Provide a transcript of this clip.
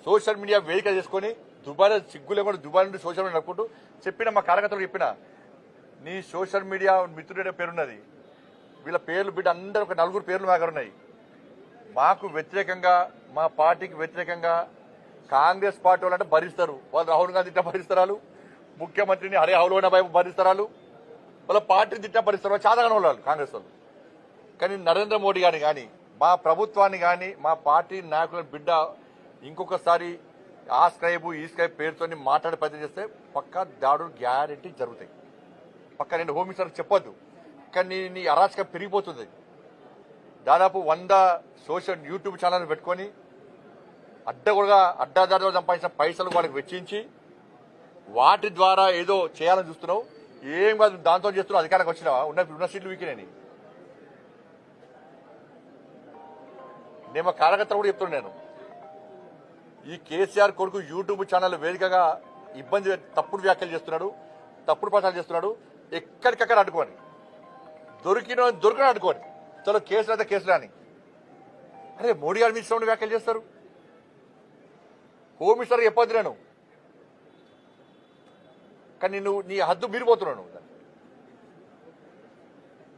Social media వేదిక చేసుకుని Dubai సిగ్గు లేకుండా దుబాయ్ నుండి సోషల్ మీడియా నడుపుకుంటూ చెప్పిన మా కార్యకర్తలు చెప్పిన నీ సోషల్ మీడియా మిత్రుడే పేరున్నది, వీళ్ళ పేర్లు బిడ్డ అందరూ ఒక 4 పేర్లు మా దగ్గర ఉన్నాయి. మాకు వ్యతిరేకంగా మా పార్టీకి వ్యతిరేకంగా కాంగ్రెస్ పార్టీ వాళ్ళంటే భరిస్తారు. వాళ్ళు రాహుల్ గాంధీ తిట్టా భరిస్తారు, ముఖ్యమంత్రిని హరే హౌలోన భరిస్తారు, వాళ్ళ పార్టీని తిట్టా భరిస్తారు. చాలా వాళ్ళు కాంగ్రెస్ వాళ్ళు. కానీ నరేంద్ర మోడీ గారిని కానీ మా ప్రభుత్వాన్ని కానీ మా పార్టీ నాయకుల బిడ్డ ఇంకొకసారి ఆ స్క్రైబు ఈ స్క్రైబ్ పేరుతో మాట్లాడే ప్రయత్నం చేస్తే పక్కా దాడులు గ్యారెంటీ జరుగుతాయి. పక్క నేను హోమ్ మినిస్టర్ చెప్పొద్దు, కానీ నీ అరాచకం పెరిగిపోతుంది. దాదాపు 100 సోషల్ యూట్యూబ్ ఛానల్ పెట్టుకొని అడ్డాదారులు సంపాదించిన పైసలు వాళ్ళకి వెచ్చించి వాటి ద్వారా ఏదో చేయాలని చూస్తున్నావు. ఏం కాదు, దాంతో చేస్తున్నావు. అధికారానికి వచ్చినావా? ఉన్న సీట్లు వీకినాయి. నేను మా కార్యకర్తలు కూడా చెప్తున్నాను, నేను ఈ కేసీఆర్ కొడుకు యూట్యూబ్ ఛానల్ వేదికగా తప్పుడు వ్యాఖ్యలు చేస్తున్నాడు, తప్పుడు ప్రచారం చేస్తున్నాడు. ఎక్కడికక్కడ అడ్డుకోని దొరికిన అడ్డుకోని చలో కేసులు అయితే కేసులు అని. అరే మోడీ గారి మీద వ్యాఖ్యలు చేస్తారు. హోమ్ మినిస్టర్ చెప్పొద్దు నేను, కానీ నువ్వు నీ హద్దు మీరిపోతున్నావు.